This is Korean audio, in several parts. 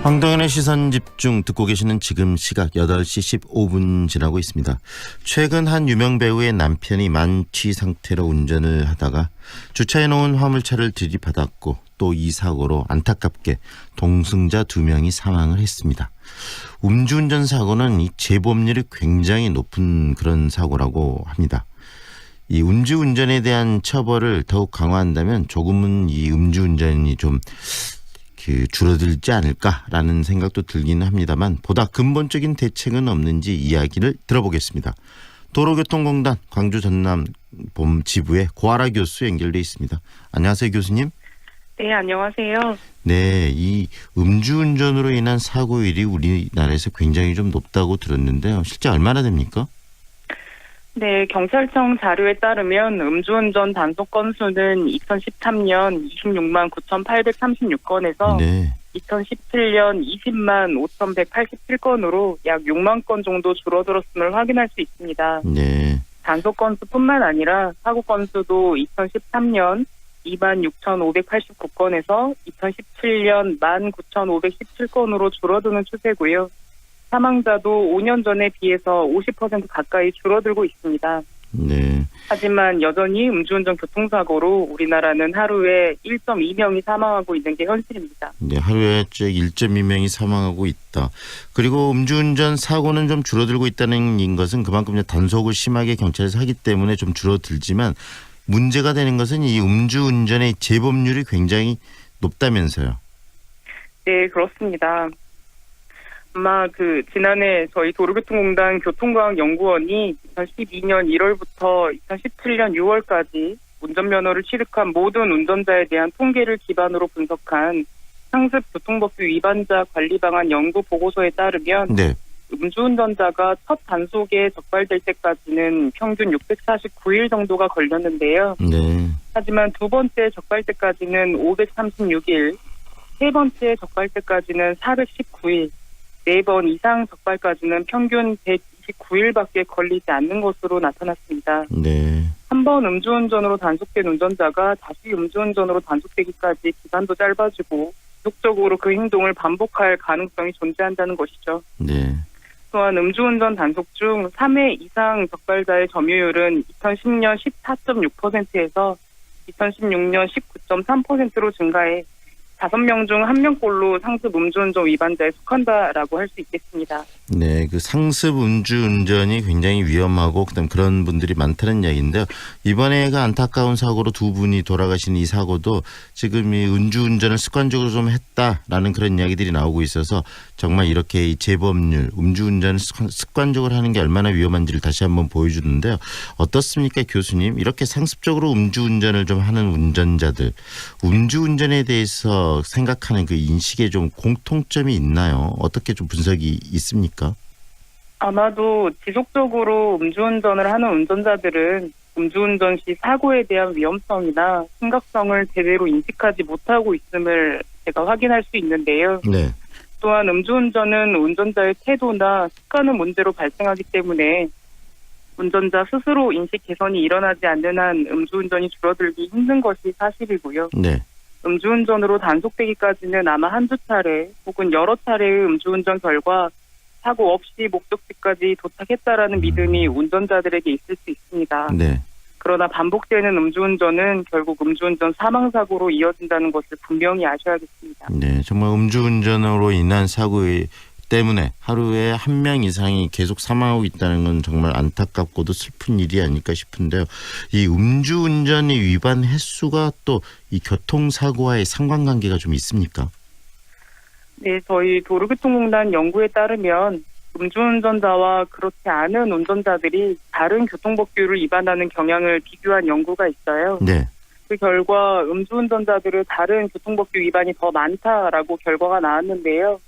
황동현의 시선집중 듣고 계시는 지금 시각 8시 15분 지나고 있습니다. 최근 한 유명 배우의 남편이 만취 상태로 운전을 하다가 주차해놓은 화물차를 들이받았고 또 이 사고로 안타깝게 동승자 2명이 사망을 했습니다. 음주운전 사고는 이 재범률이 굉장히 높은 그런 사고라고 합니다. 이 음주운전에 대한 처벌을 더욱 강화한다면 조금은 이 음주운전이 좀 줄어들지 않을까라는 생각도 들기는 합니다만 보다 근본적인 대책은 없는지 이야기를 들어보겠습니다. 도로교통공단 광주 전남 지부의 고아라 교수 연결돼 있습니다. 안녕하세요, 교수님. 네, 안녕하세요. 네, 이 음주운전으로 인한 사고율이 우리나라에서 굉장히 좀 높다고 들었는데요. 실제 얼마나 됩니까? 네, 경찰청 자료에 따르면 음주운전 단속 건수는 2013년 26만 9,836건에서 네. 2017년 20만 5,187건으로 약 6만 건 정도 줄어들었음을 확인할 수 있습니다. 네. 단속 건수뿐만 아니라 사고 건수도 2013년 2만 6,589건에서 2017년 1만 9,517건으로 줄어드는 추세고요. 사망자도 5년 전에 비해서 50% 가까이 줄어들고 있습니다. 네. 하지만 여전히 음주운전 교통사고로 우리나라는 하루에 1.2명이 사망하고 있는 게 현실입니다. 네, 하루에 1.2명이 사망하고 있다. 그리고 음주운전 사고는 좀 줄어들고 있다는 것은 그만큼 단속을 심하게 경찰에서 하기 때문에 좀 줄어들지만 문제가 되는 것은 이 음주운전의 재범률이 굉장히 높다면서요. 네, 그렇습니다. 아마 지난해 저희 도로교통공단 교통과학연구원이 2012년 1월부터 2017년 6월까지 운전면허를 취득한 모든 운전자에 대한 통계를 기반으로 분석한 상습 교통법규 위반자 관리 방안 연구 보고서에 따르면 네. 음주운전자가 첫 단속에 적발될 때까지는 평균 649일 정도가 걸렸는데요. 네. 하지만 두 번째 적발 때까지는 536일, 세 번째 적발 때까지는 419일, 4번 이상 적발까지는 평균 129일밖에 걸리지 않는 것으로 나타났습니다. 네. 한 번 음주운전으로 단속된 운전자가 다시 음주운전으로 단속되기까지 기간도 짧아지고 지속적으로 그 행동을 반복할 가능성이 존재한다는 것이죠. 네. 또한 음주운전 단속 중 3회 이상 적발자의 점유율은 2010년 14.6%에서 2016년 19.3%로 증가해 5명 중 1명꼴로 상습 음주운전 위반자에 속한다라고 할 수 있겠습니다. 네, 그 상습 음주운전이 굉장히 위험하고 그다음 그런 분들이 많다는 이야기인데요. 이번에 그 안타까운 사고로 2분이 돌아가신 이 사고도 지금 이 음주운전을 습관적으로 좀 했다라는 그런 이야기들이 나오고 있어서 정말 이렇게 이 재범률, 음주운전을 습관적으로 하는 게 얼마나 위험한지를 다시 한번 보여주는데요. 어떻습니까, 교수님? 이렇게 상습적으로 음주운전을 좀 하는 운전자들, 음주운전에 대해서 생각하는 그 인식에 좀 공통점이 있나요? 어떻게 좀 분석이 있습니까? 아마도 지속적으로 음주운전을 하는 운전자들은 음주운전 시 사고에 대한 위험성이나 심각성을 제대로 인식하지 못하고 있음을 제가 확인할 수 있는데요. 네. 또한 음주운전은 운전자의 태도나 습관의 문제로 발생하기 때문에 운전자 스스로 인식 개선이 일어나지 않는 한 음주운전이 줄어들기 힘든 것이 사실이고요. 네. 음주운전으로 단속되기까지는 아마 한두 차례 혹은 여러 차례의 음주운전 결과 사고 없이 목적지까지 도착했다라는 믿음이 운전자들에게 있을 수 있습니다. 네. 그러나 반복되는 음주운전은 결국 음주운전 사망사고로 이어진다는 것을 분명히 아셔야겠습니다. 네, 정말 음주운전으로 인한 사고 때문에 하루에 1명 이상이 계속 사망하고 있다는 건 정말 안타깝고도 슬픈 일이 아닐까 싶은데요. 이 음주운전의 위반 횟수가 또 이 교통사고와의 상관관계가 좀 있습니까? 네, 저희 도로교통공단 연구에 따르면 음주운전자와 그렇지 않은 운전자들이 다른 교통법규를 위반하는 경향을 비교한 연구가 있어요. 네. 그 결과 음주운전자들은 다른 교통법규 위반이 더 많다라고 결과가 나왔는데요.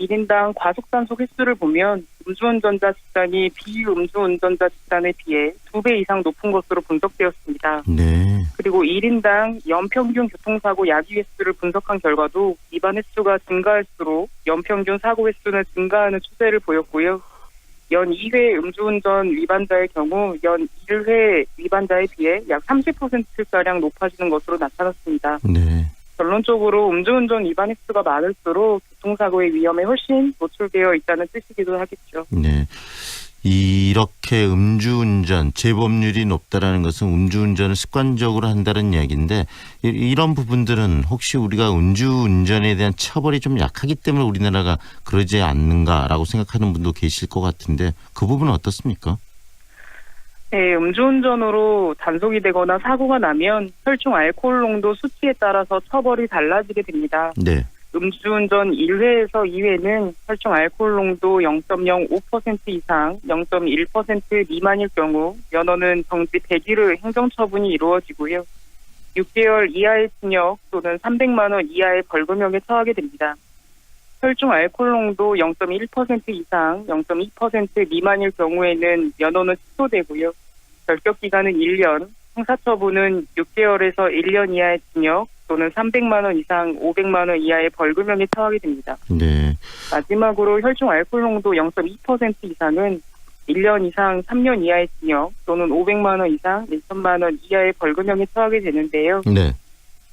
1인당 과속단속 횟수를 보면 음주운전자 집단이 비음주운전자 집단에 비해 2배 이상 높은 것으로 분석되었습니다. 네. 그리고 1인당 연평균 교통사고 야기 횟수를 분석한 결과도 위반 횟수가 증가할수록 연평균 사고 횟수는 증가하는 추세를 보였고요. 연 2회 음주운전 위반자의 경우 연 1회 위반자에 비해 약 30%가량 높아지는 것으로 나타났습니다. 네. 결론적으로 음주운전 위반 횟수가 많을수록 교통사고의 위험에 훨씬 노출되어 있다는 뜻이기도 하겠죠. 네. 이렇게 음주운전, 재범률이 높다라는 것은 음주운전을 습관적으로 한다는 이야기인데 이런 부분들은 혹시 우리가 음주운전에 대한 처벌이 좀 약하기 때문에 우리나라가 그러지 않는가라고 생각하는 분도 계실 것 같은데 그 부분은 어떻습니까? 네, 음주운전으로 단속이 되거나 사고가 나면 혈중 알코올 농도 수치에 따라서 처벌이 달라지게 됩니다. 네. 음주운전 1회에서 2회는 혈중 알코올 농도 0.05% 이상, 0.1% 미만일 경우 면허는 정지 100일의 행정처분이 이루어지고요. 6개월 이하의 징역 또는 300만 원 이하의 벌금형에 처하게 됩니다. 혈중 알코올 농도 0.1% 이상, 0.2% 미만일 경우에는 면허는 취소되고요. 결격 기간은 1년, 형사처분은 6개월에서 1년 이하의 징역 또는 300만 원 이상 500만 원 이하의 벌금형에 처하게 됩니다. 네. 마지막으로 혈중 알코올 농도 0.2% 이상은 1년 이상 3년 이하의 징역 또는 500만 원 이상 1천만 원 이하의 벌금형에 처하게 되는데요. 네.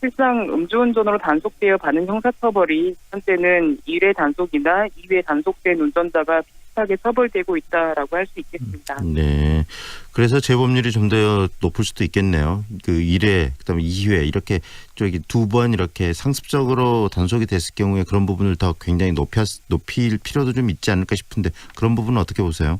실상 음주운전으로 단속되어 받는 형사처벌이 현재는 1회 단속이나 2회 단속된 운전자가 비슷하게 처벌되고 있다라고 할 수 있겠습니다. 네. 그래서 재범률이 좀 더 높을 수도 있겠네요. 그 1회, 그다음에 2회 이렇게 저기 두 번 이렇게 상습적으로 단속이 됐을 경우에 그런 부분을 더 굉장히 높일 필요도 좀 있지 않을까 싶은데 그런 부분은 어떻게 보세요?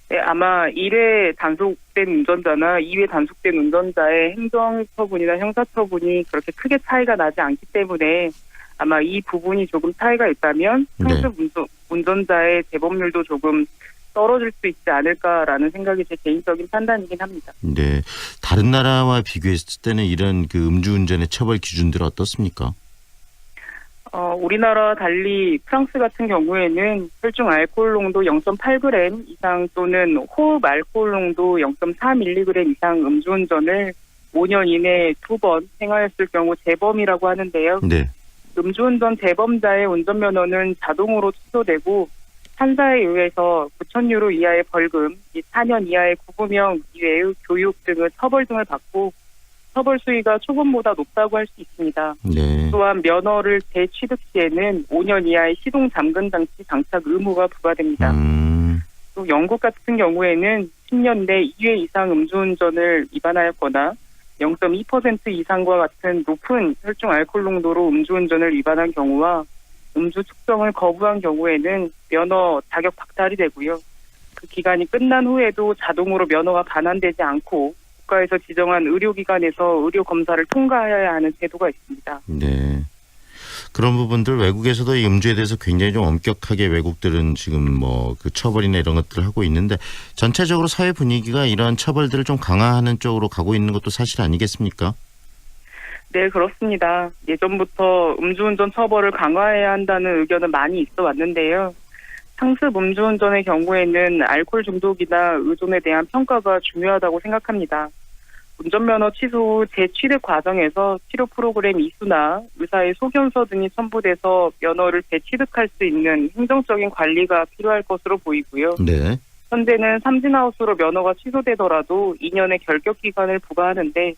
네, 아마 1회 단속된 운전자나 2회 단속된 운전자의 행정처분이나 형사처분이 그렇게 크게 차이가 나지 않기 때문에 아마 이 부분이 조금 차이가 있다면 상습 운전자의 재범률도 조금 떨어질 수 있지 않을까라는 생각이 제 개인적인 판단이긴 합니다. 네. 다른 나라와 비교했을 때는 이런 그 음주운전의 처벌 기준들은 어떻습니까? 우리나라와 달리 프랑스 같은 경우에는 혈중 알코올 농도 0.8g 이상 또는 호흡 알코올 농도 0.4mg 이상 음주운전을 5년 이내에 2번 행하였을 경우 재범이라고 하는데요. 네. 음주운전 재범자의 운전면허는 자동으로 취소되고 판사에 의해서 9,000유로 이하의 벌금, 4년 이하의 구금형 이외의 교육 등의 처벌 등을 받고 처벌 수위가 초범보다 높다고 할 수 있습니다. 네. 또한 면허를 재취득 시에는 5년 이하의 시동 잠금 장치 장착 의무가 부과됩니다. 또 영국 같은 경우에는 10년 내 2회 이상 음주운전을 위반하였거나 0.2% 이상과 같은 높은 혈중 알코올 농도로 음주운전을 위반한 경우와 음주 측정을 거부한 경우에는 면허 자격 박탈이 되고요. 그 기간이 끝난 후에도 자동으로 면허가 반환되지 않고 국가에서 지정한 의료기관에서 의료검사를 통과해야 하는 제도가 있습니다. 네. 그런 부분들 외국에서도 이 음주에 대해서 굉장히 좀 엄격하게 외국들은 지금 뭐 그 처벌이나 이런 것들을 하고 있는데 전체적으로 사회 분위기가 이러한 처벌들을 좀 강화하는 쪽으로 가고 있는 것도 사실 아니겠습니까? 네, 그렇습니다. 예전부터 음주운전 처벌을 강화해야 한다는 의견은 많이 있어 왔는데요. 상습 음주운전의 경우에는 알코올 중독이나 의존에 대한 평가가 중요하다고 생각합니다. 운전면허 취소 후 재취득 과정에서 치료 프로그램 이수나 의사의 소견서 등이 첨부돼서 면허를 재취득할 수 있는 행정적인 관리가 필요할 것으로 보이고요. 네. 현재는 삼진아웃으로 면허가 취소되더라도 2년의 결격 기간을 부과하는데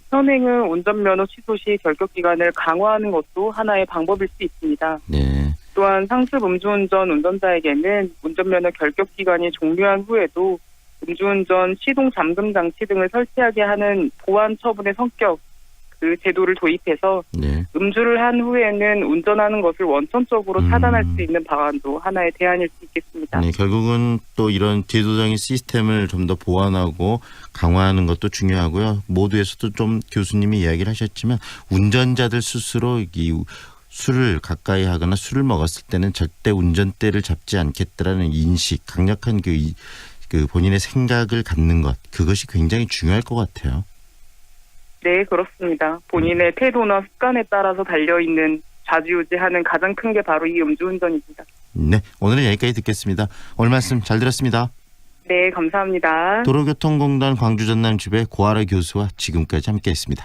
현행은 운전면허 취소 시 결격 기간을 강화하는 것도 하나의 방법일 수 있습니다. 네. 또한 상습 음주운전 운전자에게는 운전면허 결격 기간이 종료한 후에도 음주운전 시동 잠금 장치 등을 설치하게 하는 보완 처분의 성격 그 제도를 도입해서 네. 음주를 한 후에는 운전하는 것을 원천적으로 차단할 수 있는 방안도 하나의 대안일 수 있겠습니다. 네, 결국은 또 이런 제도적인 시스템을 좀 더 보완하고 강화하는 것도 중요하고요. 모두에서도 좀 교수님이 이야기를 하셨지만 운전자들 스스로 이 술을 가까이 하거나 술을 먹었을 때는 절대 운전대를 잡지 않겠다라는 인식, 강력한 그 본인의 생각을 갖는 것, 그것이 굉장히 중요할 것 같아요. 네, 그렇습니다. 본인의 태도나 습관에 따라서 달려있는 좌지우지하는 가장 큰 게 바로 이 음주운전입니다. 네, 오늘은 여기까지 듣겠습니다. 오늘 말씀 잘 들었습니다. 네, 감사합니다. 도로교통공단 광주 전남지회 고아라 교수와 지금까지 함께했습니다.